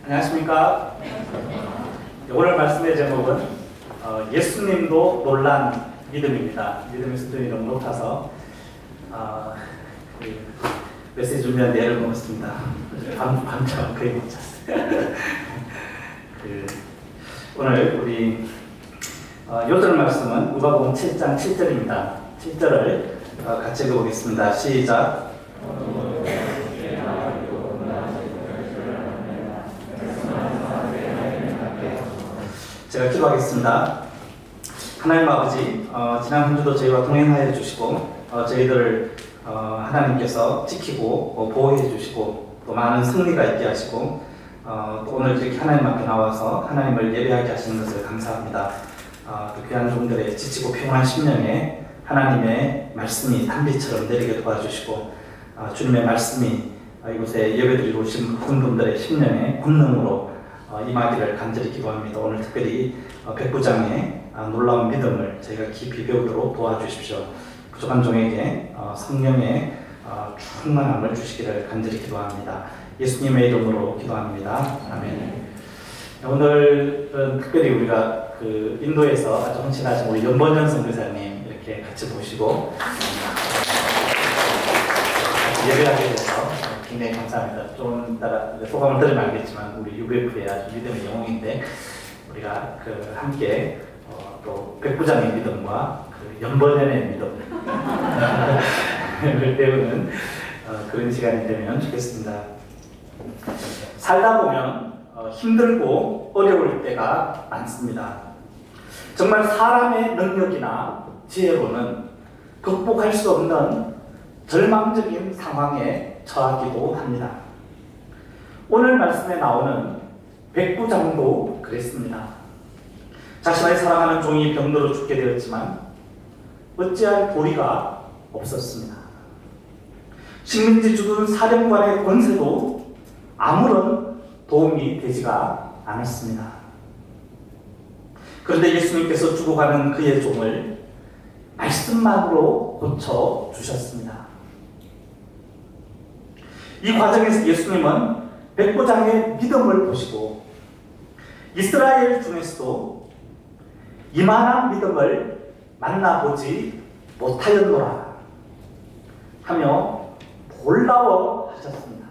안녕하십니까? 오늘 말씀의 제목은 예수님도 놀란 믿음입니다. 믿음의 수준이 너무 높아서 그 메시지 준비하는데 애를 먹었습니다. 밤잠 거의 못 잤어요. 오늘 우리 요절 말씀은 누가복음 7장 7절입니다. 7절을 같이 읽어보겠습니다. 시작. 제가 기도하겠습니다. 하나님 아버지, 지난 한 주도 저희와 동행하여 주시고 저희들을 하나님께서 지키고 보호해 주시고 또 많은 승리가 있게 하시고 또 오늘 이렇게 하나님 앞에 나와서 하나님을 예배하게 하시는 것을 감사합니다. 또 귀한 종들의 지치고 피곤한 심령에 하나님의 말씀이 단비처럼 내리게 도와주시고 주님의 말씀이 이곳에 예배드리고 오신 모든 분들의 심령에 권능으로 임하기를 간절히 기도합니다. 오늘 특별히 백부장의 놀라운 믿음을 저희가 깊이 배우도록 도와주십시오. 부족한 종에게 성령의 충만함을 주시기를 간절히 기도합니다. 예수님의 이름으로 기도합니다. 아멘. 오늘은 특별히 우리가 인도에서 아주 헌신하신 우리 연번현 선교사님 이렇게 같이 모시고 예배하게 돼서 굉장히 감사합니다. 좀 이따가 소감을 들으면 알겠지만 우리 UBF의 아주 믿음의 영웅인데 우리가 함께 또 백부장의 믿음과 연번현의 믿음을 배우는 그런 시간이 되면 좋겠습니다. 살다 보면 힘들고 어려울 때가 많습니다. 정말 사람의 능력이나 지혜로는 극복할 수 없는 절망적인 상황에 처하기도 합니다. 오늘 말씀에 나오는 백부장도 그랬습니다. 자신을 사랑하는 종이 병들어 죽게 되었지만 어찌할 도리가 없었습니다. 식민지 주둔 사령관의 권세도 아무런 도움이 되지가 않았습니다. 그런데 예수님께서 죽어가는 그의 종을 말씀만으로 고쳐주셨습니다. 이 과정에서 예수님은 백부장의 믿음을 보시고 이스라엘 중에서도 이만한 믿음을 만나보지 못하였노라 하며 놀라워하셨습니다.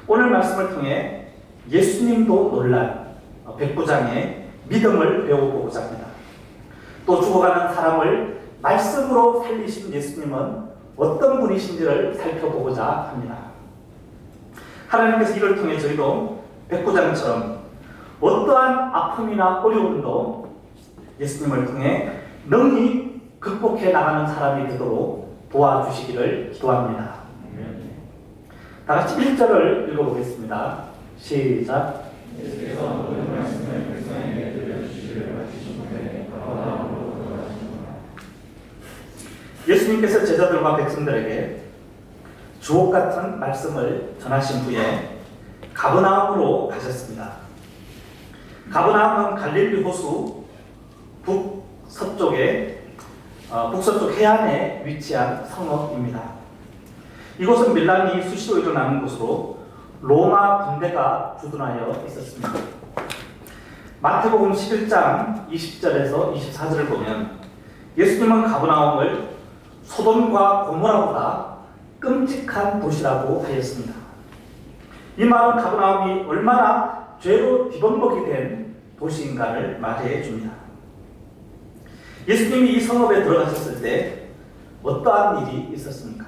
오늘 말씀을 통해 예수님도 놀란 백부장의 믿음을 배워보고자 합니다. 또 죽어가는 사람을 말씀으로 살리신 예수님은 어떤 분이신지를 살펴보고자 합니다. 하나님께서 이를 통해 저희도 백부장처럼 어떠한 아픔이나 어려움도 예수님을 통해 능히 극복해 나가는 사람이 되도록 도와주시기를 기도합니다. 다 같이 1절을 읽어보겠습니다. 시작. 예수께서 모든 말씀을 백성에게 들려주시기를 맡기셨는데 예수님께서 제자들과 백성들에게 주옥 같은 말씀을 전하신 후에 가버나움으로 가셨습니다. 가버나움은 갈릴리 호수 북서쪽 해안에 위치한 성읍입니다. 이곳은 밀란이 수시로 일어나는 곳으로 로마 군대가 주둔하여 있었습니다. 마태복음 11장 20절에서 24절을 보면 예수님은 가버나움을 소돔과 고모라보다 끔찍한 도시라고 하였습니다. 이 말은 가버나움이 얼마나 죄로 뒤범벅이 된 도시인가를 말해 줍니다. 예수님이 이 성읍에 들어가셨을 때 어떠한 일이 있었습니까?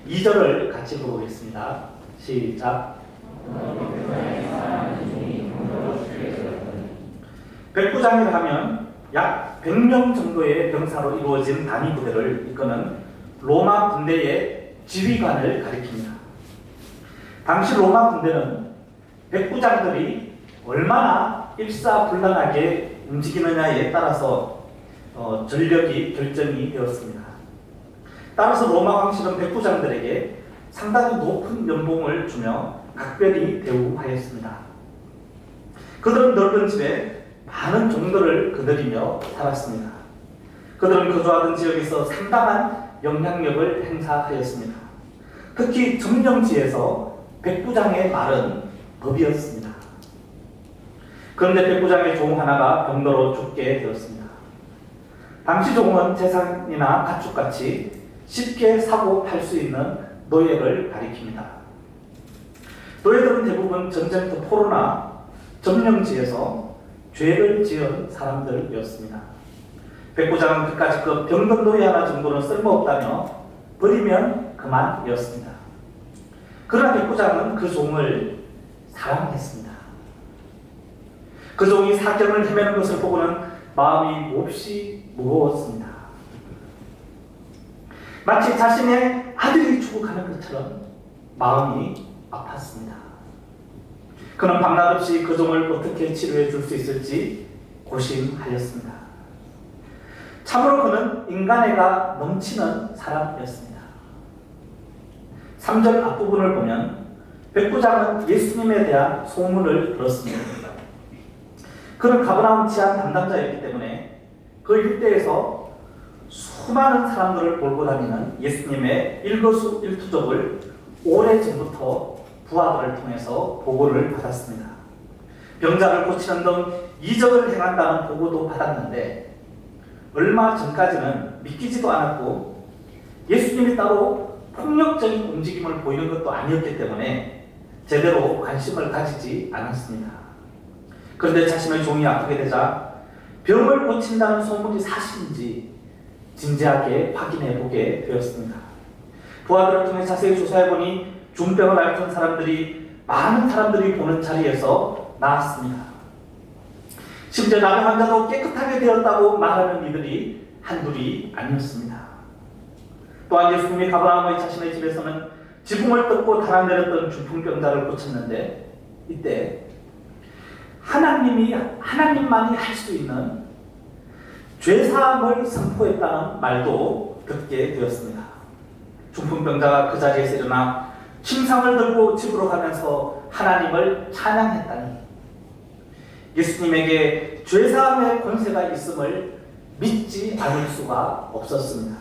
2절을 같이 읽어보겠습니다. 시작. 백부장이라 하면 약 100명 정도의 병사로 이루어진 단위 부대를 이끄는 로마 군대의 지휘관을 가리킵니다. 당시 로마 군대는 백부장들이 얼마나 일사불란하게 움직이느냐에 따라서 전력이 결정이 되었습니다. 따라서 로마 황실은 백부장들에게 상당히 높은 연봉을 주며 각별히 대우하였습니다. 그들은 넓은 집에 많은 종들을 거느리며 살았습니다. 그들은 거주하던 지역에서 상당한 영향력을 행사하였습니다. 특히 점령지에서 백부장의 말은 법이었습니다. 그런데 백부장의 종 하나가 병거로 죽게 되었습니다. 당시 종은 재산이나 가축같이 쉽게 사고 팔 수 있는 노예를 가리킵니다. 노예들은 대부분 전쟁터 포로나 점령지에서 죄를 지은 사람들이었습니다. 백부장은 그까짓 그 병든 노예 하나 정도는 쓸모없다며 버리면 그만이었습니다. 그러나 백부장은 그 종을 사랑했습니다. 그 종이 사경을 헤매는 것을 보고는 마음이 몹시 무거웠습니다. 마치 자신의 아들이 죽어가는 것처럼 마음이 아팠습니다. 그는 밤낮없이 그 종을 어떻게 치료해 줄 수 있을지 고심하였습니다. 참으로 그는 인간애가 넘치는 사람이었습니다. 3절 앞부분을 보면 백부장은 예수님에 대한 소문을 들었습니다. 그는 가버나움 치안 담당자였기 때문에 그 일대에서 수많은 사람들을 몰고 다니는 예수님의 일거수일투족을 오래전부터 부하들을 통해서 보고를 받았습니다. 병자를 고치는 등 이적을 행한다는 보고도 받았는데 얼마 전까지는 믿기지도 않았고 예수님이 따로 폭력적인 움직임을 보이는 것도 아니었기 때문에 제대로 관심을 가지지 않았습니다. 그런데 자신의 종이 아프게 되자 병을 고친다는 소문이 사실인지 진지하게 확인해 보게 되었습니다. 부하들을 통해 자세히 조사해보니 중병을 앓던 사람들이 많은 사람들이 보는 자리에서 나왔습니다. 심지어 남의 환자도 깨끗하게 되었다고 말하는 이들이 한둘이 아니었습니다. 또한 예수님이 가버나움의 자신의 집에서는 지붕을 뜯고 달아내렸던 중풍병자를 고쳤는데 이때 하나님만이 할 수 있는 죄사함을 선포했다는 말도 듣게 되었습니다. 중풍병자가 그 자리에서 일어나 침상을 들고 집으로 가면서 하나님을 찬양했다니 예수님에게 죄사함의 권세가 있음을 믿지 않을 수가 없었습니다.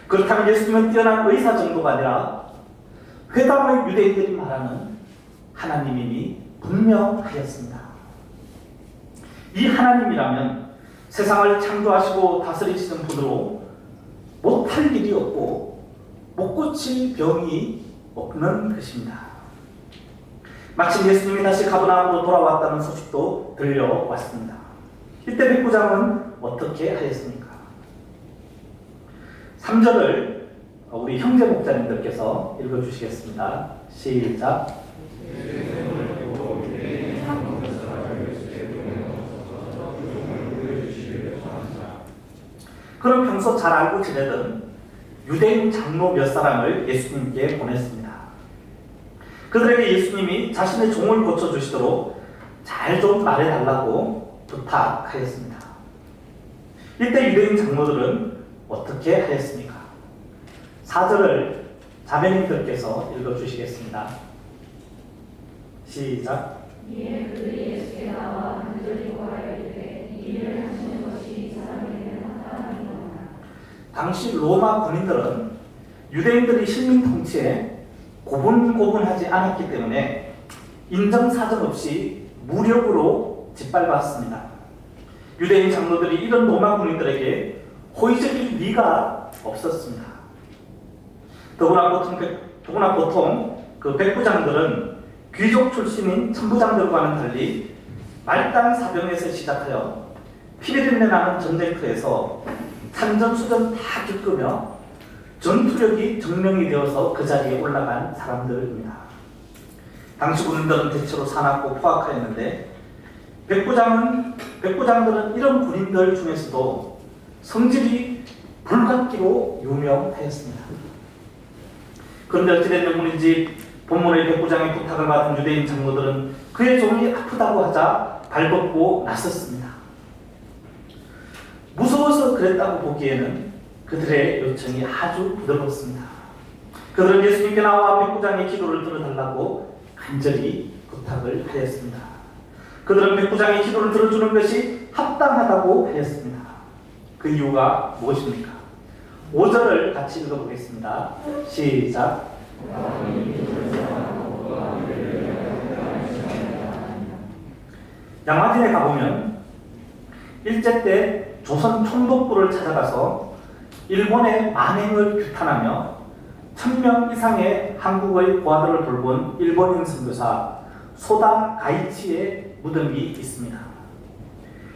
그렇다면 예수님은 뛰어난 의사 정도가 아니라 회당의 유대인들이 말하는 하나님임이 분명하였습니다. 이 하나님이라면 세상을 창조하시고 다스리시는 분으로 못할 일이 없고 못 고칠 병이 없는 것입니다. 마침 예수님이 다시 가버나움으로 돌아왔다는 소식도 들려왔습니다. 이때 백부장은 어떻게 하였습니까? 3절을 우리 형제 목자님들께서 읽어주시겠습니다. 시작. 그럼 평소 잘 알고 지내던 유대인 장로 몇 사람을 예수님께 보냈습니다. 그들에게 예수님이 자신의 종을 고쳐주시도록 잘 좀 말해달라고 부탁하였습니다. 이때 유대인 장로들은 어떻게 하였습니까? 4절을 자매님들께서 읽어주시겠습니다. 시작. 이에 그들이 예수께 나와 간절히 구하여 이르되 이 일을 하시는 것이 사람에게는 마땅하니라. 당시 로마 군인들은 유대인들이 식민 통치에 고분고분하지 않았기 때문에 인정사정 없이 무력으로 짓밟았습니다. 유대인 장로들이 이런 로마 군인들에게 호의적일 리가 없었습니다. 더구나 보통 그 백부장들은 귀족 출신인 천부장들과는 달리 말단 사병에서 시작하여 피비린내 나는 전쟁터에서 산전수전 다 겪으며 전투력이 증명이 되어서 그 자리에 올라간 사람들입니다. 당시 군인들은 대체로 사납고 포악하였는데 백부장들은 이런 군인들 중에서도 성질이 불같기로 유명하였습니다. 그런데 어찌된 영문인지 본문의 백부장의 부탁을 받은 유대인 장로들은 그의 종이 아프다고 하자 발벗고 나섰습니다. 무서워서 그랬다고 보기에는 그들의 요청이 아주 부드러웠습니다. 그들은 예수님께 나와 백부장의 기도를 들어달라고 간절히 부탁을 하였습니다. 그들은 백부장의 기도를 들어주는 것이 합당하다고 하였습니다. 그 이유가 무엇입니까? 5절을 같이 읽어보겠습니다. 시작. 양화진에 가보면 일제 때 조선 총독부를 찾아가서 일본의 만행을 규탄하며 1000명 이상의 한국의 고아들을 돌본 일본인 선교사 소다 가이치의 무덤이 있습니다.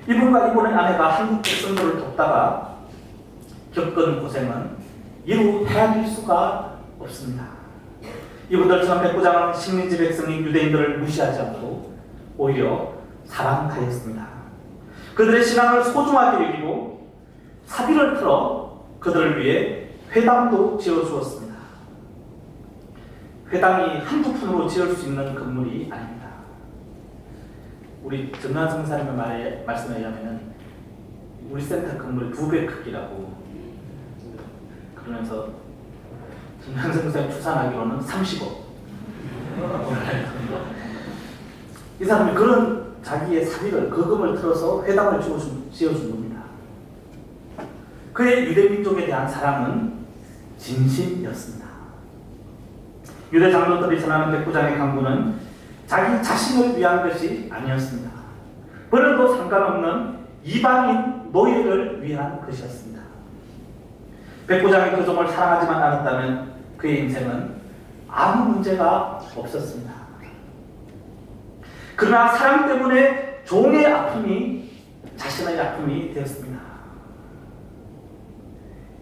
이분과 이분의 아내가 한국 백성들을 돕다가 겪은 고생은 이루 헤아릴 수가 없습니다. 이분들처럼 백부장은 식민지 백성인 유대인들을 무시하지 않고 오히려 사랑하였습니다. 그들의 신앙을 소중하게 여기고 사비를 틀어 그들을 위해 회당도 지어주었습니다. 회당이 한두 푼으로 지을 수 있는 건물이 아닙니다. 우리 정난성 사람의 말씀에 의하면 우리 센터 건물 2배 크기라고 그러면서 정난성 사람 추산하기로는 30억. 이 사람이 그런 자기의 사비를 거금을 틀어서 회당을 지어준 겁니다. 그의 유대민족에 대한 사랑은 진심이었습니다. 유대 장로들이 전하는 백부장의 강구는 자기 자신을 위한 것이 아니었습니다. 버려도 상관없는 이방인 노예를 위한 것이었습니다. 백부장이 그 종을 사랑하지만 않았다면 그의 인생은 아무 문제가 없었습니다. 그러나 사랑 때문에 종의 아픔이 자신의 아픔이 되었습니다.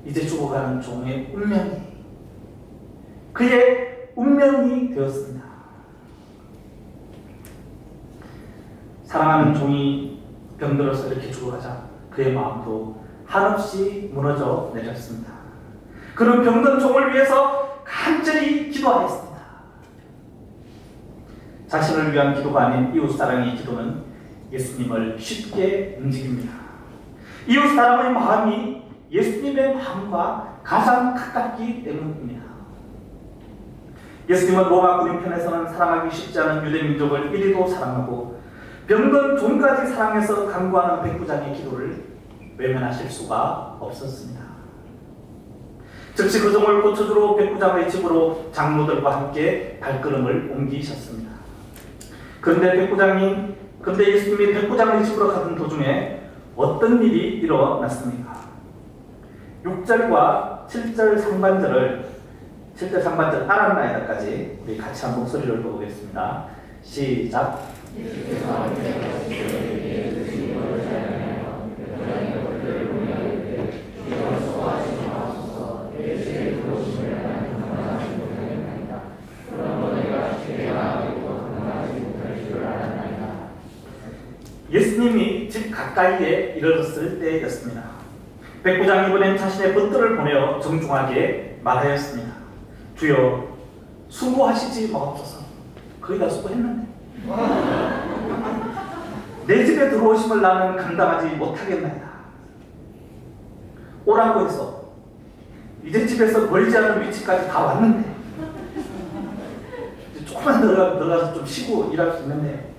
이제 죽어가는 종의 운명이 그의 운명이 되었습니다. 사랑하는 종이 병들어서 이렇게 죽어가자 그의 마음도 한없이 무너져 내렸습니다. 그는 병든 종을 위해서 간절히 기도하였습니다. 자신을 위한 기도가 아닌 이웃사랑의 기도는 예수님을 쉽게 움직입니다. 이웃사랑의 마음이 예수님의 마음과 가장 가깝기 때문입니다. 예수님은 로마 군인편에서는 사랑하기 쉽지 않은 유대민족을 이리도 사랑하고 병든 종까지 사랑해서 간구하는 백부장의 기도를 외면하실 수가 없었습니다. 즉시 그 종을 고쳐주러 백부장의 집으로 장로들과 함께 발걸음을 옮기셨습니다. 그런데 예수님이 백부장의 집으로 가던 도중에 어떤 일이 일어났습니까? 6절과 7절 상반절 아람나이다까지 우리 같이 한 목소리를 보겠습니다. 시작. 예수님이 집 가까이에 이르렀을 때였습니다. 백부장이 이번엔 자신의 벗들을 보내어 정중하게 말하였습니다. 주여, 수고하시지 마옵소서. 거의 다 수고했는데 내 집에 들어오심을 나는 감당하지 못하겠나이다. 오라고 해서 이제 집에서 멀지 않은 위치까지 다 왔는데 이제 조금만 들어가서 좀 쉬고 일할 수 있는데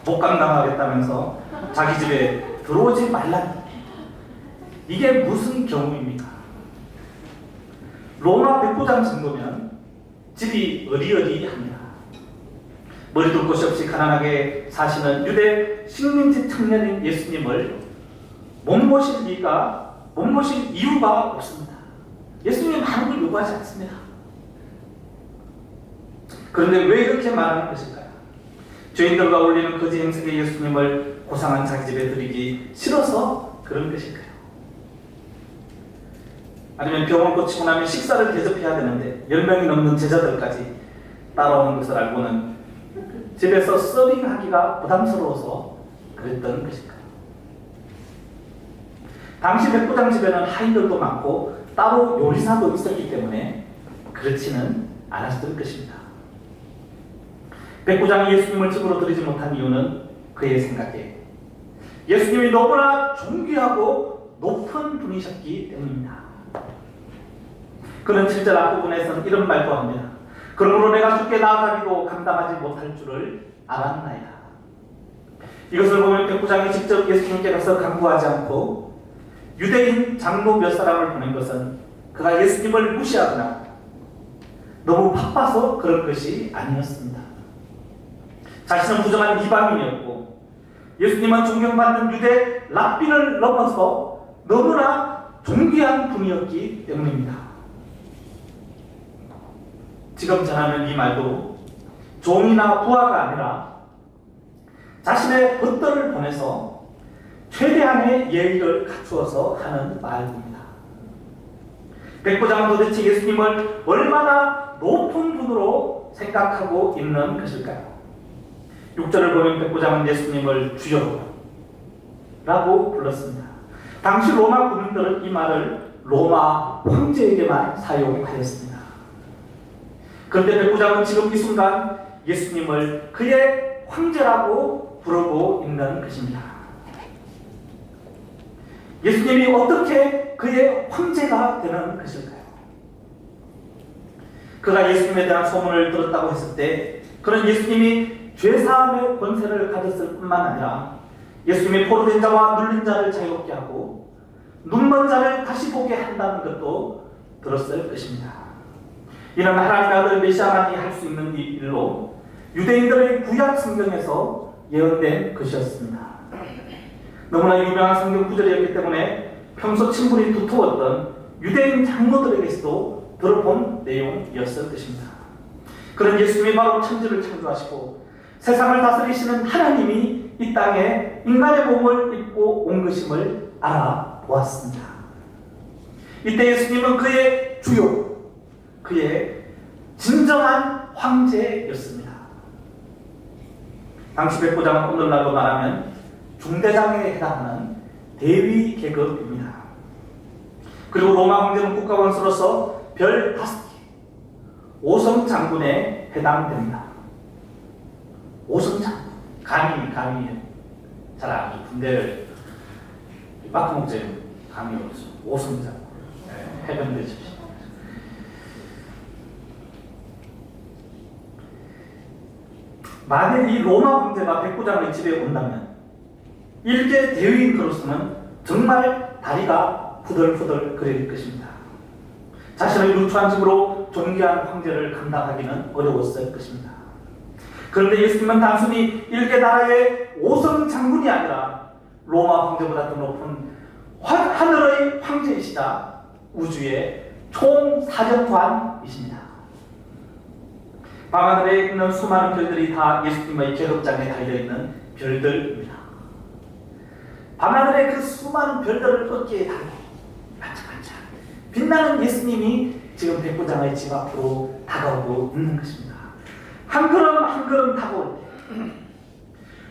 못 감당하겠다면서 자기 집에 들어오지 말라니. 이게 무슨 경우입니까? 로마 백부장 정도면 집이 어리어리합니다. 머리 둘 곳이 없이 가난하게 사시는 유대 식민지 청년인 예수님을 못 모실 이유가 없습니다. 예수님이 많은 걸 요구하지 않습니다. 그런데 왜 이렇게 말하는 것일까요? 죄인들과 어울리는 거지 행색의 예수님을 고상한 자기 집에 들이기 싫어서 그런 것일까요? 아니면 병을 고치고 나면 식사를 대접해야 되는데 10명이 넘는 제자들까지 따라오는 것을 알고는 집에서 서빙하기가 부담스러워서 그랬던 것일까요? 당시 백부장 집에는 하인들도 많고 따로 요리사도 있었기 때문에 그렇지는 않았을 것입니다. 백부장이 예수님을 집으로 들이지 못한 이유는 그의 생각에 예수님이 너무나 존귀하고 높은 분이셨기 때문입니다. 그는 7절 앞부분에서는 이런 말도 합니다. 그러므로 내가 주께 나아가기도 감당하지 못할 줄을 알았나이다. 이것을 보면 백부장이 직접 예수님께 가서 간구하지 않고 유대인 장로 몇 사람을 보낸 것은 그가 예수님을 무시하거나 너무 바빠서 그럴 것이 아니었습니다. 자신은 부정한 이방인이었고 예수님은 존경받는 유대 랍비를 넘어서 너무나 존귀한 분이었기 때문입니다. 지금 전하는 이 말도 종이나 부하가 아니라 자신의 벗들을 보내서 최대한의 예의를 갖추어서 하는 말입니다. 백부장은 도대체 예수님을 얼마나 높은 분으로 생각하고 있는 것일까요? 6절을 보면 백부장은 예수님을 주여라고 불렀습니다. 당시 로마 군인들은 이 말을 로마 황제에게만 사용하였습니다. 그런데 백부장은 지금 이 순간 예수님을 그의 황제라고 부르고 있는 것입니다. 예수님이 어떻게 그의 황제가 되는 것일까요? 그가 예수님에 대한 소문을 들었다고 했을 때 그는 예수님이 죄사함의 권세를 가졌을 뿐만 아니라 예수님이 포로된 자와 눌린 자를 자유롭게 하고 눈먼 자를 다시 보게 한다는 것도 들었을 것입니다. 이는 하나님의 아들 메시아만이 할 수 있는 일로 유대인들의 구약 성경에서 예언된 것이었습니다. 너무나 유명한 성경 구절이었기 때문에 평소 친분이 두터웠던 유대인 장로들에게서도 들어본 내용이었을 것입니다. 그런 예수님이 바로 천지를 창조하시고 세상을 다스리시는 하나님이 이 땅에 인간의 몸을 입고 온 것임을 알아보았습니다. 이때 예수님은 그의 주요, 그의 진정한 황제였습니다. 당시 백부장은 오늘날로 말하면 중대장에 해당하는 대위 계급입니다. 그리고 로마 황제는 국가원수로서 별 5개, 5성 장군에 해당됩니다. 5성 장군, 감히 잘 알죠. 군대를 막공제 감히 어디서 5성 장군, 해병대 출신. 만일 이 로마 황제가 백부장의 집에 온다면 일개 대위인 그로서는 정말 다리가 후덜후덜 거릴 것입니다. 자신의 누추한 집으로 존귀한 황제를 감당하기는 어려웠을 것입니다. 그런데 예수님은 단순히 일개 나라의 5성 장군이 아니라 로마 황제보다 더 높은 하늘의 황제이시자 우주의 총사령관이십니다. 밤하늘에 있는 수많은 별들이 다 예수님의 계급장에 달려있는 별들입니다. 밤하늘에 그 수많은 별들을 어깨에 달고 반짝반짝 빛나는 예수님이 지금 백부장의 집 앞으로 다가오고 있는 것입니다. 한 걸음 한 걸음 다가올 때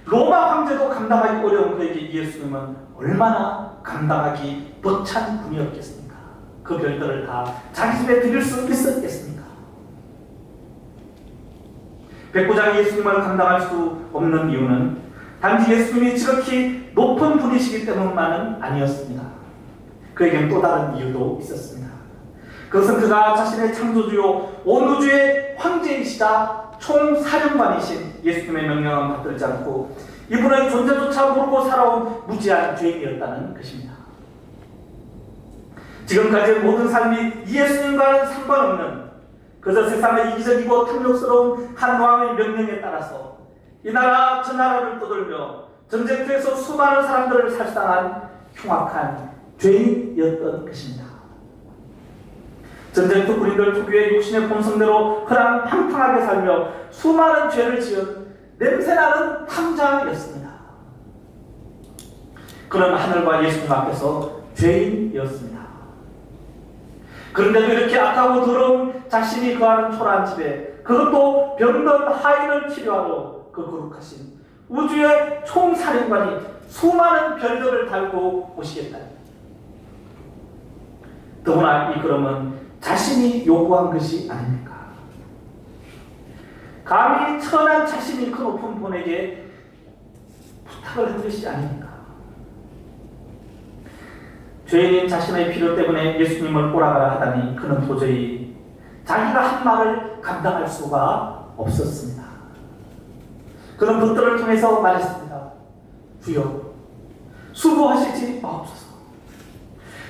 로마 황제도 감당하기 어려운 그에게 예수님은 얼마나 감당하기 벅찬 분이었겠습니까? 그 별들을 다 자기 집에 드릴 수 있었겠습니까? 백부장이 예수님을 감당할 수 없는 이유는 단지 예수님이 지극히 높은 분이시기 때문만은 아니었습니다. 그에게는 또 다른 이유도 있었습니다. 그것은 그가 자신의 창조주요 온 우주의 황제이시자 총사령관이신 예수님의 명령은 받들지 않고 이분의 존재조차 모르고 살아온 무지한 죄인이었다는 것입니다. 지금까지의 모든 삶이 예수님과는 상관없는 그저 세상의 이기적이고 탐욕스러운 한 왕의 명령에 따라서 이 나라 저 나라를 떠돌며 전쟁터에서 수많은 사람들을 살상한 흉악한 죄인이었던 것입니다. 전쟁터 군인들 특유의 육신의 본성대로 그랑 팡팡하게 살며 수많은 죄를 지은 냄새나는 탐장이었습니다. 그는 하늘과 예수님 앞에서 죄인이었습니다. 그런데도 이렇게 악하고 더러운 자신이 거하는 초라한 집에 그것도 병든 하인을 치료하러 그 거룩하신 우주의 총사령관이 수많은 별들을 달고 오시겠다. 더구나 이 그럼은 자신이 요구한 것이 아닙니까? 감히 천한 자신이 그 높은 분에게 부탁을 한 것이 아닙니까? 죄인인 자신의 필요 때문에 예수님을 꼬라가야 하다니 그는 도저히 자기가 한 말을 감당할 수가 없었습니다. 그는 그들을 통해서 말했습니다. 주여, 수고하시지 마옵소서.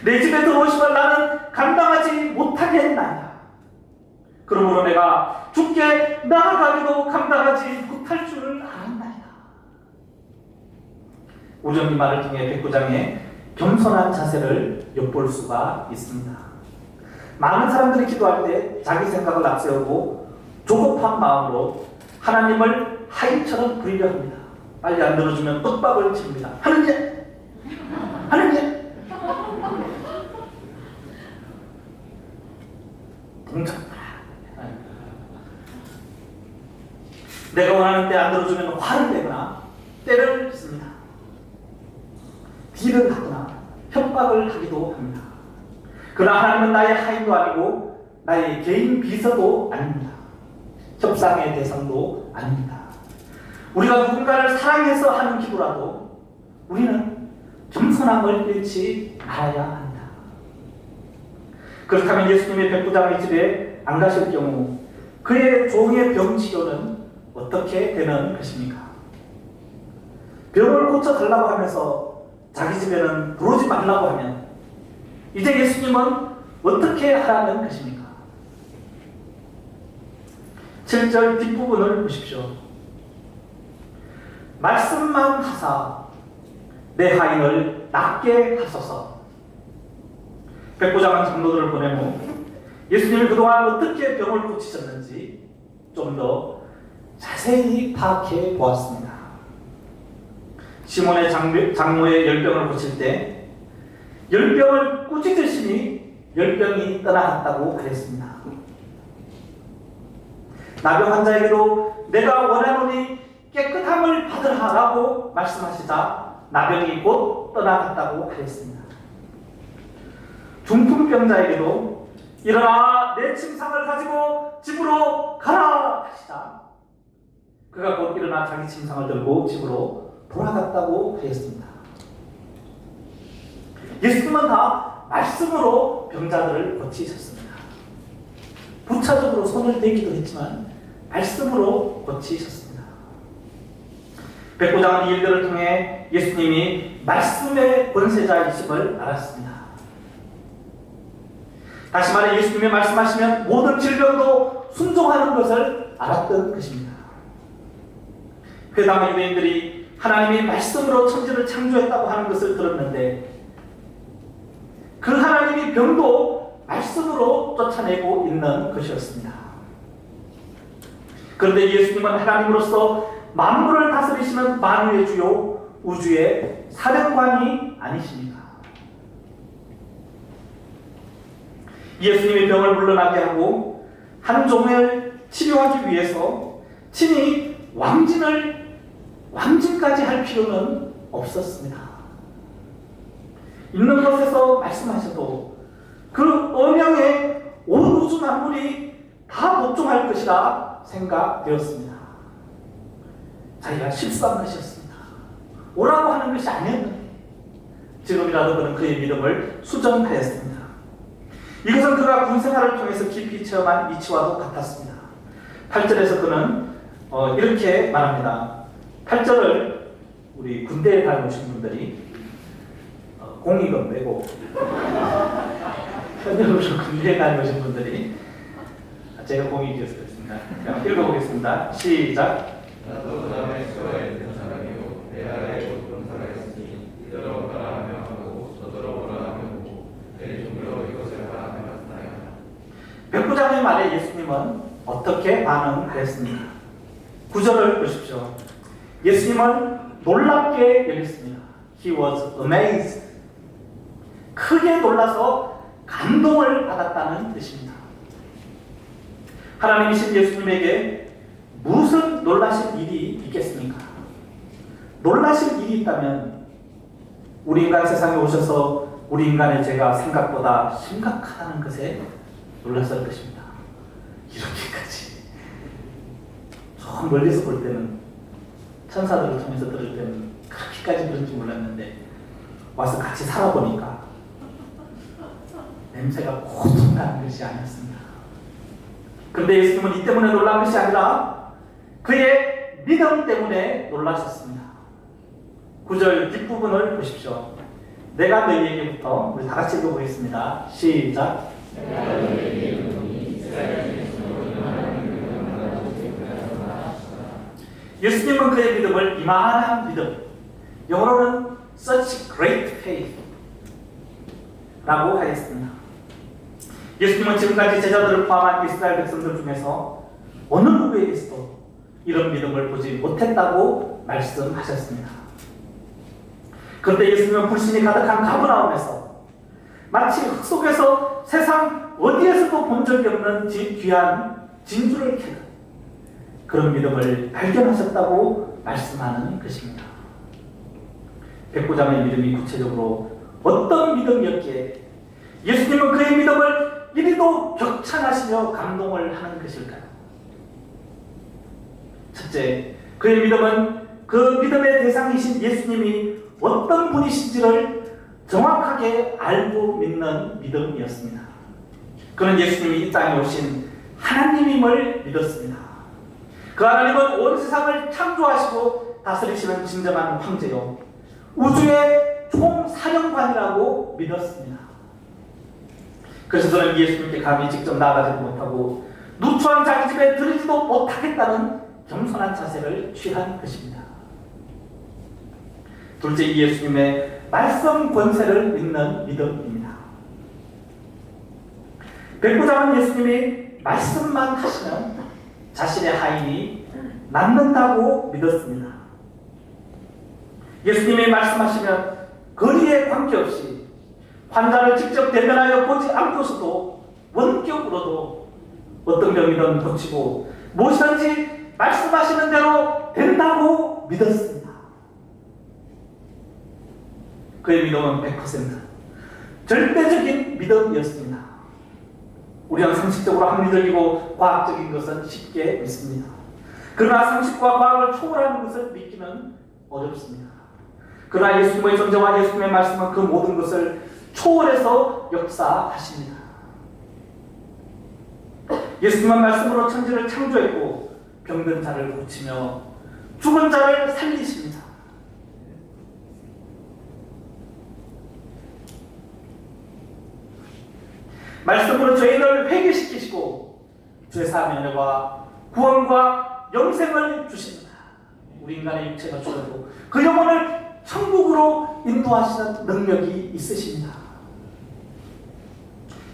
내 집에 들어오시면 나는 감당하지 못하겠나이다. 그러므로 내가 죽게 나아가기도 감당하지 못할 줄을 알았나이다. 우리는 이 말을 통해 백부장의 겸손한 자세를 엿볼 수가 있습니다. 많은 사람들이 기도할 때 자기 생각을 앞세우고 조급한 마음으로 하나님을 하인처럼 부리려 합니다. 빨리 안 들어주면 떡밥을 칩니다. 하느님! 하느님! 동작. 내가 원하는데 안 들어주면 화를 내거나 때를 씁니다. 딜을 하거나 협박을 하기도 합니다. 그러나 하나님은 나의 하인도 아니고 나의 개인 비서도 아닙니다. 협상의 대상도 아닙니다. 우리가 누군가를 사랑해서 하는 기도라도 우리는 겸손함을 잃지 말아야 합니다. 그렇다면 예수님의 백부장의 집에 안 가실 경우 그의 종의 병 치료는 어떻게 되는 것입니까? 병을 고쳐달라고 하면서 자기 집에는 들어오지 말라고 하면 이제 예수님은 어떻게 하라는 것입니까? 7절 뒷부분을 보십시오. 말씀만 하사 내 하인을 낫게 하소서. 백부장은 장로들을 보내고 예수님이 그동안 어떻게 병을 고치셨는지 좀 더 자세히 파악해 보았습니다. 시몬의 장모의 열병을 고칠 때 열병을 꾸짖으시니 열병이 떠나갔다고 그랬습니다. 나병 환자에게도 내가 원하노니 깨끗함을 받으라라고 말씀하시자 나병이 곧 떠나갔다고 그랬습니다. 중풍병자에게도 일어나 내 침상을 가지고 집으로 가라 하시자 그가 곧 일어나 자기 침상을 들고 집으로 돌아갔다고 그랬습니다. 예수님은 다 말씀으로 병자들을 고치셨습니다. 부차적으로 손을 대기도 했지만 말씀으로 고치셨습니다. 백부장은 이 일들을 통해 예수님이 말씀의 권세자이심을 알았습니다. 다시 말해 예수님이 말씀하시면 모든 질병도 순종하는 것을 알았던 것입니다. 회당의 유대인들이 하나님이 말씀으로 천지를 창조했다고 하는 것을 들었는데 그 하나님이 병도 말씀으로 쫓아내고 있는 것이었습니다. 그런데 예수님은 하나님으로서 만물을 다스리시는 만유의 주요 우주의 사령관이 아니십니까? 예수님이 병을 물러나게 하고 한 종을 치료하기 위해서 친히 왕진까지 할 필요는 없었습니다. 있는 것에서 말씀하셔도 그 언약에 온 우주 만물이 다 복종할 것이라 생각되었습니다. 자기가 실수한 것이었습니다. 오라고 하는 것이 아니었는데 지금이라도 그는 그의 믿음을 수정하였습니다. 이것은 그가 군 생활을 통해서 깊이 체험한 이치와도 같았습니다. 8절에서 그는 이렇게 말합니다. 8절을 우리 군대에 다녀오신 분들이 공익은 빼고 현역으로 군대에 다녀오신 분들이 제가 공익이었습니다. 읽어보겠습니다. 시작. 나도 남의 수하에 있는 사람이요 내 아래 곧 병사가 있으니 이더러 오라 하며 하고 저더러 오라 하며 하고 내 종으로 이것을 하라 하며 나타나야. 백부장의 말에 예수님은 어떻게 반응하였습니까? 9절을 보십시오. 예수님은 놀랍게 여겼습니다. He was amazed. 크게 놀라서 감동을 받았다는 뜻입니다. 하나님이신 예수님에게 무슨 놀라신 일이 있겠습니까? 놀라신 일이 있다면 우리 인간 세상에 오셔서 우리 인간의 죄가 생각보다 심각하다는 것에 놀랐을 것입니다. 이렇게까지 저 멀리서 볼 때는 천사들을 통해서 들을 때는 그렇게까지 그런지 몰랐는데 와서 같이 살아보니까 냄새가 고통나는 것이 아니었습니다. 그런데 예수님은 이 때문에 놀란 것이 아니라 그의 믿음 때문에 놀라셨습니다. 9절 뒷부분을 보십시오. 내가 너희에게부터 우리 다 같이 읽어보겠습니다. 시작. 예수님은 그의 믿음을 이만한 믿음, 영어로는 such great faith 라고 하였습니다. 예수님은 지금까지 제자들을 포함한 이스라엘 백성들 중에서 어느 누구에게서도 이런 믿음을 보지 못했다고 말씀하셨습니다. 그런데 예수님은 불신이 가득한 가버나움에서 마치 흙 속에서 세상 어디에서도 본 적이 없는 귀한 진주를 캐는 그런 믿음을 발견하셨다고 말씀하는 것입니다. 백부장의 믿음이 구체적으로 어떤 믿음이었기에 예수님은 그의 믿음을 이리도 격찬하시며 감동을 하는 것일까요? 첫째, 그의 믿음은 그 믿음의 대상이신 예수님이 어떤 분이신지를 정확하게 알고 믿는 믿음이었습니다. 그는 예수님이 이 땅에 오신 하나님임을 믿었습니다. 그 하나님은 온 세상을 창조하시고 다스리시는 진정한 황제요, 우주의 총사령관이라고 믿었습니다. 그래서 저는 예수님께 감히 직접 나아가지도 못하고 누추한 자기 집에 들이지도 못하겠다는 겸손한 자세를 취한 것입니다. 둘째, 이 예수님의 말씀 권세를 믿는 믿음입니다. 백부장은 예수님이 말씀만 하시면 자신의 하인이 낫는다고 믿었습니다. 예수님이 말씀하시면 거리에 관계없이 환자를 직접 대면하여 보지 않고서도 원격으로도 어떤 병이든 고치고 무엇이든지 말씀하시는 대로 된다고 믿었습니다. 그의 믿음은 100% 절대적인 믿음이었습니다. 우리는 상식적으로 합리적이고 과학적인 것은 쉽게 믿습니다. 그러나 상식과 과학을 초월하는 것을 믿기는 어렵습니다. 그러나 예수님의 존재와 예수님의 말씀은 그 모든 것을 초월해서 역사하십니다. 예수님은 말씀으로 천지를 창조했고 병든 자를 고치며 죽은 자를 살리십니다. 말씀으로 죄인을 회개시키시고 죄사함의 은혜와 구원과 영생을 주십니다. 우리 인간의 육체가 죽어도 그 영혼을 천국으로 인도하시는 능력이 있으십니다.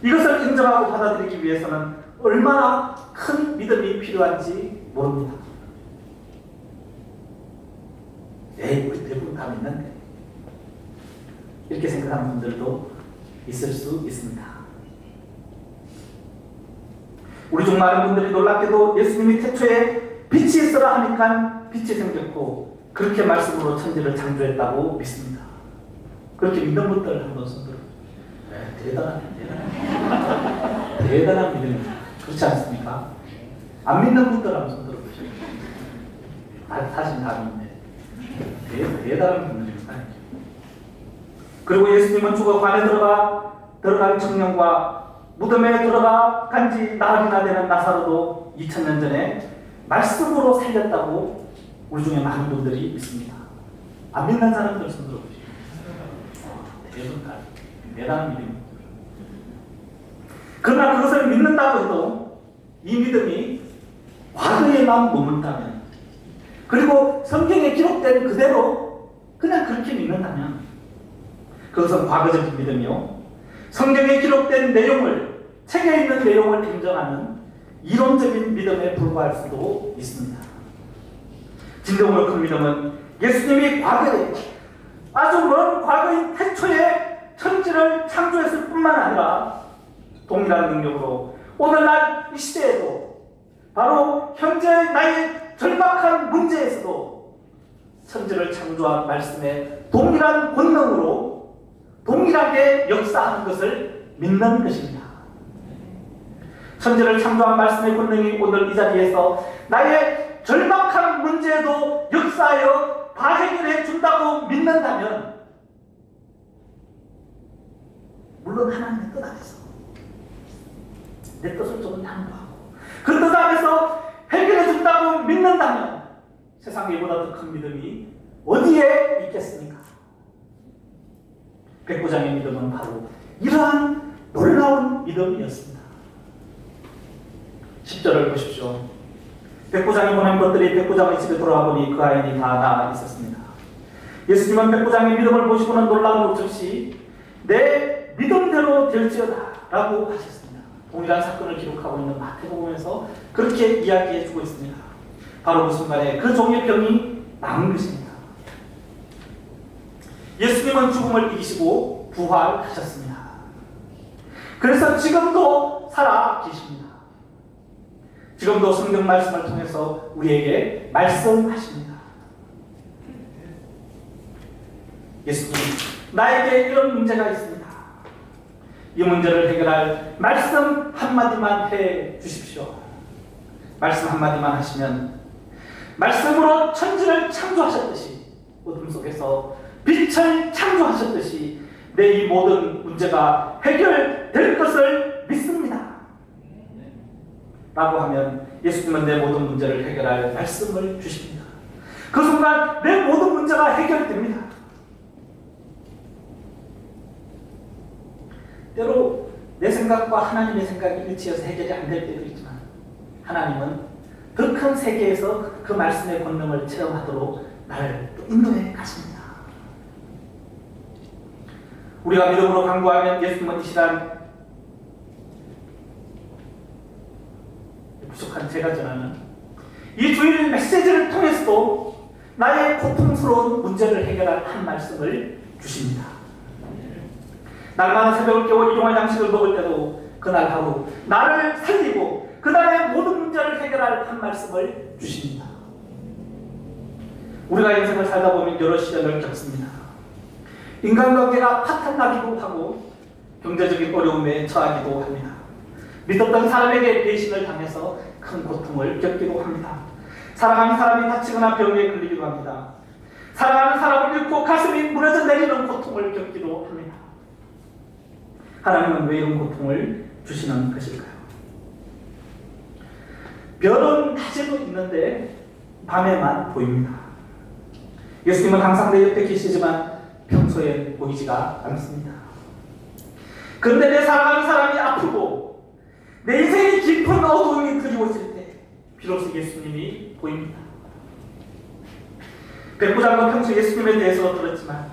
이것을 인정하고 받아들이기 위해서는 얼마나 큰 믿음이 필요한지 모릅니다. 우리 대부분 다 믿는데 이렇게 생각하는 분들도 있을 수 있습니다. 우리 중 많은 분들이 놀랍게도 예수님이 태초에 빛이 있으라 하니까 빛이 생겼고 그렇게 말씀으로 천지를 창조했다고 믿습니다. 그렇게 믿는 분들 한번 손들어. 대단한 믿음입니다. 그렇지 않습니까? 안 믿는 분들 한번 손들어 보시죠. 다시 다 믿네. 대단한 분들입니다. 그리고 예수님은 죽어 관에 들어간 청년과 무덤에 들어가 간지 나흘이나 되는 나사로도 2000년 전에 말씀으로 살렸다고 우리 중에 많은 분들이 믿습니다. 안 믿는 사람들 손 들어보시죠. 대단한 믿음입니다. 그러나 그것을 믿는다고 해도 이 믿음이 과거에만 머문다면, 그리고 성경에 기록된 그대로 그냥 그렇게 믿는다면 그것은 과거적인 믿음이요, 성경에 기록된 내용을, 책에 있는 내용을 인정하는 이론적인 믿음에 불과할 수도 있습니다. 진정으로 큰 믿음은 예수님이 과거에, 아주 먼 과거인 태초에 천지를 창조했을 뿐만 아니라 동일한 능력으로 오늘날 이 시대에도, 바로 현재 나의 절박한 문제에서도 천지를 창조한 말씀의 동일한 권능으로 동일하게 역사하는 것을 믿는 것입니다. 천지를 창조한 말씀의 권능이 오늘 이 자리에서 나의 절박한 문제에도 역사하여 다 해결해 준다고 믿는다면, 물론 하나님의 뜻 안에서 내 뜻을 조금 양보하고 그 뜻 안에서 해결해 준다고 믿는다면 세상에 이보다 더 큰 믿음이 어디에 있겠습니까? 백부장의 믿음은 바로 이러한 놀라운 믿음이었습니다. 10절을 보십시오. 백부장이 보낸 것들이 백부장의 집에 돌아와 보니 그 아이는 다 나아 있었습니다. 예수님은 백부장의 믿음을 보시고는 놀라운 즉시 내 믿음대로 될지어다 라고 하셨습니다. 동일한 사건을 기록하고 있는 마태복음에서 그렇게 이야기해 주고 있습니다. 바로 그 순간에 그 종의 병이 나은 것입니다. 예수님은 죽음을 이기시고 부활하셨습니다. 그래서 지금도 살아 계십니다. 지금도 성경 말씀을 통해서 우리에게 말씀하십니다. 예수님, 나에게 이런 문제가 있습니다. 이 문제를 해결할 말씀 한마디만 해 주십시오. 말씀 한마디만 하시면 말씀으로 천지를 창조하셨듯이 어둠 속에서 빛을 창조하셨듯이 내 이 모든 문제가 해결될 것을 믿습니다. 라고 하면 예수님은 내 모든 문제를 해결할 말씀을 주십니다. 그 순간 내 모든 문제가 해결됩니다. 때로 내 생각과 하나님의 생각이 일치해서 해결이 안 될 때도 있지만 하나님은 더 큰 세계에서 그 말씀의 권능을 체험하도록 나를 또 인도해 가십니다. 우리가 믿음으로 간구하면 예수님은 이 시간 부족한 제가 전하는 이 주일 메시지를 통해서도 나의 고통스러운 문제를 해결할 한 말씀을 주십니다. 날마다 새벽을 깨워 일용할 양식을 먹을 때도 그날 하루 나를 살리고 그날의 모든 문제를 해결할 한 말씀을 주십니다. 우리가 인생을 살다 보면 여러 시련을 겪습니다. 인간관계가 파탄나기도 하고 경제적인 어려움에 처하기도 합니다. 믿었던 사람에게 배신을 당해서 큰 고통을 겪기도 합니다. 사랑하는 사람이 다치거나 병에 걸리기도 합니다. 사랑하는 사람을 잃고 가슴이 무너져 내리는 고통을 겪기도 합니다. 하나님은 왜 이런 고통을 주시는 것일까요? 별은 낮에도 있는데 밤에만 보입니다. 예수님은 항상 내 옆에 계시지만 평소에 보이지가 않습니다. 그런데 내 사랑하는 사람이 아프고 내 인생이 깊은 어두움이 그리워질 때 비로소 예수님이 보입니다. 백부장은 평소 예수님에 대해서 들었지만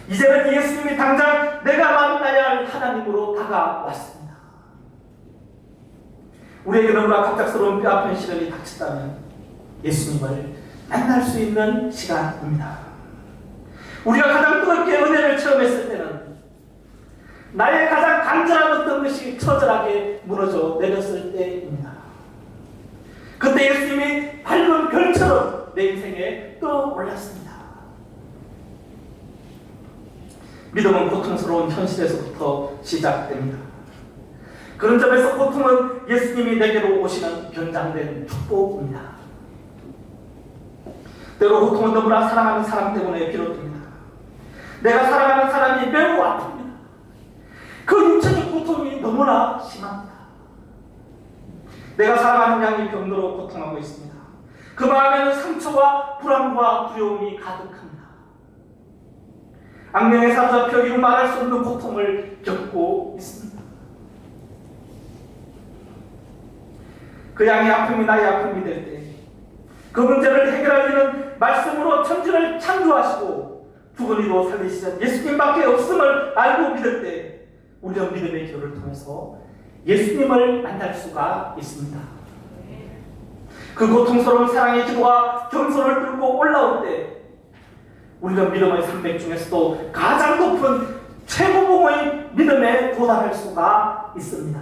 이제는 예수님이 당장 내가 만나야 할 하나님으로 다가왔습니다. 우리에게 너무나 갑작스러운 뼈아픈 시련이 닥쳤다면 예수님을 만날 수 있는 시간입니다. 우리가 가장 뜨겁게 은혜를 체험했을 때는 나의 가장 간절한 어떤 것이 처절하게 무너져 내렸을 때입니다. 그때 예수님이 밝은 별처럼 내 인생에 떠올랐습니다. 믿음은 고통스러운 현실에서부터 시작됩니다. 그런 점에서 고통은 예수님이 내게로 오시는 변장된 축복입니다. 때로 고통은 너무나 사랑하는 사람 때문에 비롯됩니다. 내가 사랑하는 사람이 매우 아픕니다. 그 육체적 고통이 너무나 심합니다. 내가 사랑하는 양이 병으로 고통하고 있습니다. 그 마음에는 상처와 불안과 두려움이 가득합니다. 악령에 사로잡혀 이루 말할 수 없는 고통을 겪고 있습니다. 그 양의 아픔이 나의 아픔이 될 때 그 문제를 해결하기는 말씀으로 천지를 창조하시고 죽은 이도 살리시는 예수님밖에 없음을 알고 믿을 때 우리는 믿음의 기도를 통해서 예수님을 만날 수가 있습니다. 그 고통스러운 사랑의 기도가 겸손을 뚫고 올라올 때 우리는 믿음의 산맥 중에서도 가장 높은 최고봉의 믿음에 도달할 수가 있습니다.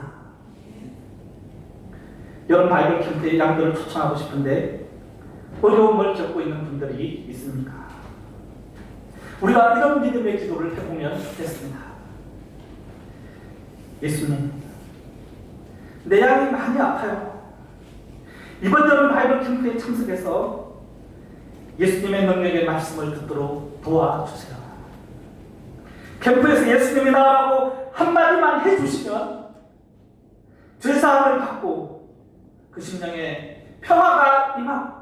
여름 바이블 캠프에 양들을 초청하고 싶은데 어려움을 겪고 있는 분들이 있습니까? 우리가 이런 믿음의 기도를 해보면 좋겠습니다. 예수님, 내 양이 많이 아파요. 이번 여름 바이블 캠프에 참석해서 예수님의 능력의 말씀을 듣도록 도와주세요. 캠프에서 예수님이 나라고 한마디만 해주시면 죄사함을 받고 그 심령에 평화가 임하고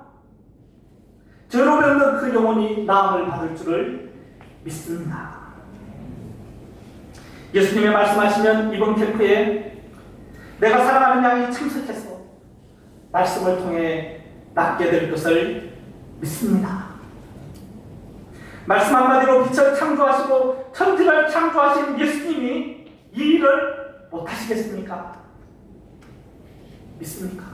죄로 병든 그 영혼이 나음을 받을 줄을 믿습니다. 예수님이 말씀하시면 이번 캠프에 내가 사랑하는 양이 참석해서 말씀을 통해 낫게 될 것을 믿습니다. 말씀 한마디로 빛을 창조하시고 천지를 창조하신 예수님이 이 일을 못하시겠습니까? 믿습니까?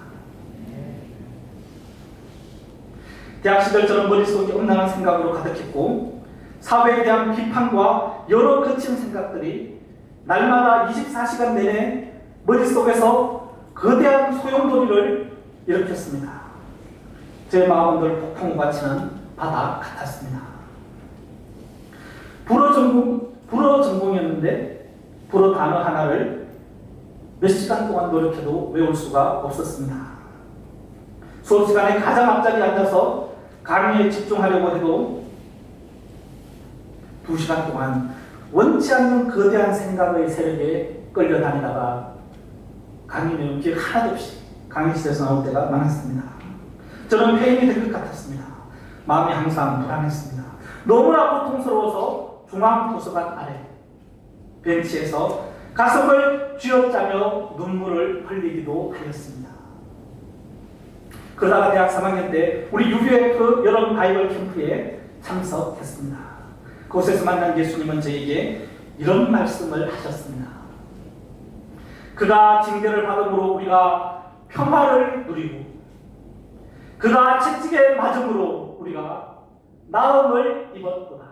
대학 시절 저는 머릿속이 험난한 생각으로 가득했고 사회에 대한 비판과 여러 거친 생각들이 날마다 24시간 내내 머릿속에서 거대한 소용돌이를 일으켰습니다. 제 마음은 늘 폭풍우가 치는 바다 같았습니다. 불어 전공이었는데 불어 단어 하나를 몇 시간 동안 노력해도 외울 수가 없었습니다. 수업 시간에 가장 앞자리에 앉아서 강의에 집중하려고 해도 2시간 동안 원치 않는 거대한 생각의 세력에 끌려다니다가 강의 내용 기억 하나도 없이 강의실에서 나올 때가 많았습니다. 저는 폐인이 될 것 같았습니다. 마음이 항상 불안했습니다. 너무나 고통스러워서 중앙도서관 아래 벤치에서 가슴을 쥐어짜며 눈물을 흘리기도 하였습니다. 그러다가 대학 3학년 때 우리 UBF 여름 바이블 캠프에 참석했습니다. 그곳에서 만난 예수님은 저에게 이런 말씀을 하셨습니다. 그가 징계를 받음으로 우리가 평화를 누리고 그가 채찍에 맞음으로 우리가 나음을 입었구나.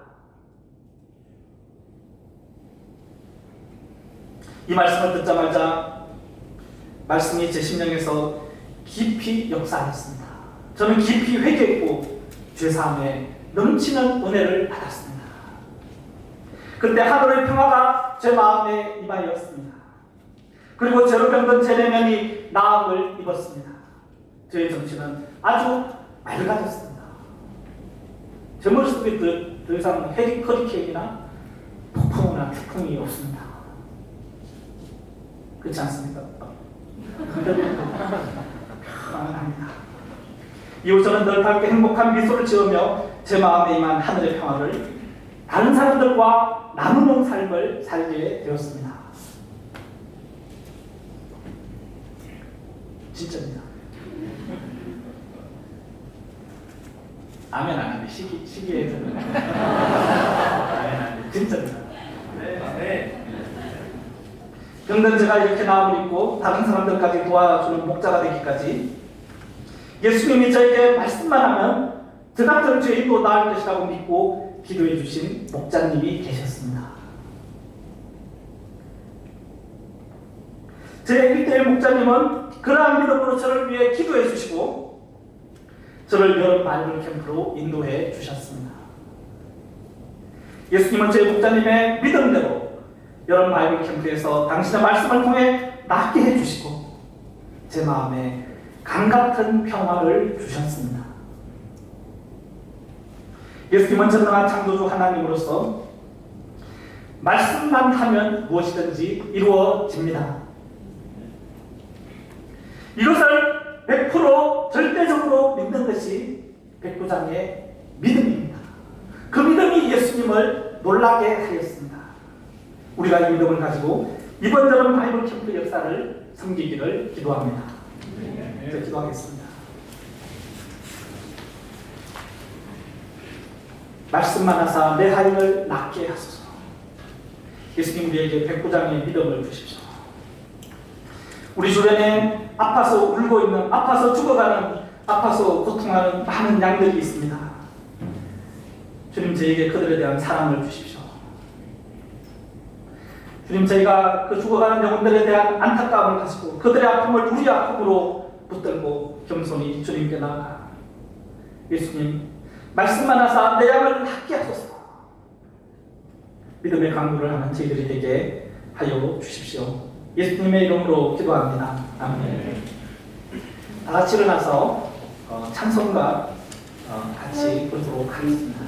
이 말씀을 듣자마자 말씀이 제 심령에서 깊이 역사하였습니다. 저는 깊이 회개했고 죄사함에 넘치는 은혜를 받았습니다. 그때 하늘의 평화가 제 마음에 임하였습니다. 그리고 죄로 병든 제 내면이 나음을 입었습니다. 저의 정신은 아주 맑아졌습니다. 제 머릿속에 더 이상 허리케인이나 폭풍이나 태풍이 없습니다. 그렇지 않습니까? 평안합니다. 이후 저는 늘 밝게 행복한 미소를 지으며 제 마음에 임한 하늘의 평화를 다른 사람들과 나누는 삶을 살게 되었습니다. 진짜입니다. 아멘 안 하는데 시기에 저는 아멘 안 하는데 진짜입니다. 네. 병든 제가 이렇게 나음을 입고 다른 사람들까지 도와주는 목자가 되기까지 예수님이 저에게 말씀만 하면 저 같은 죄인도 나을 것이라고 믿고 기도해 주신 목자님이 계셨습니다. 제 1대1 목자님은 그러한 믿음으로 저를 위해 기도해 주시고 저를 여름 바이블 캠프로 인도해 주셨습니다. 예수님은 제 목자님의 믿음대로 여름 바이블 캠프에서 당신의 말씀을 통해 낫게 해주시고 제 마음에 강같은 평화를 주셨습니다. 예수님은 전능한 창조주 하나님으로서 말씀만 하면 무엇이든지 이루어집니다. 이것을 100% 절대적으로 믿는 것이 백부장의 믿음입니다. 그 믿음이 예수님을 놀라게 하였습니다. 우리가 이 믿음을 가지고 이번 여름 바이블 캠프 역사를 섬기기를 기도합니다. 네, 기도하겠습니다. 말씀만 하사 내 하인을 낫게 하소서. 예수님 우리에게 백부장의 믿음을 주십시오. 우리 주변에 아파서 울고 있는, 아파서 죽어가는, 아파서 고통하는 많은 양들이 있습니다. 주님 저에게 그들에 대한 사랑을 주십시오. 주님 저희가 그 죽어가는 영혼들에 대한 안타까움을 가지고 그들의 아픔을 우리 아픔으로 붙들고 겸손히 주님께 나아가 예수님 말씀만 하사 내 양을 낫게 하소서. 믿음의 강구를 하는 저희들이 되게 하여 주십시오. 예수님의 이름으로 기도합니다. 아멘. 다 같이 일어나서 찬송가 같이 부르도록 하겠습니다.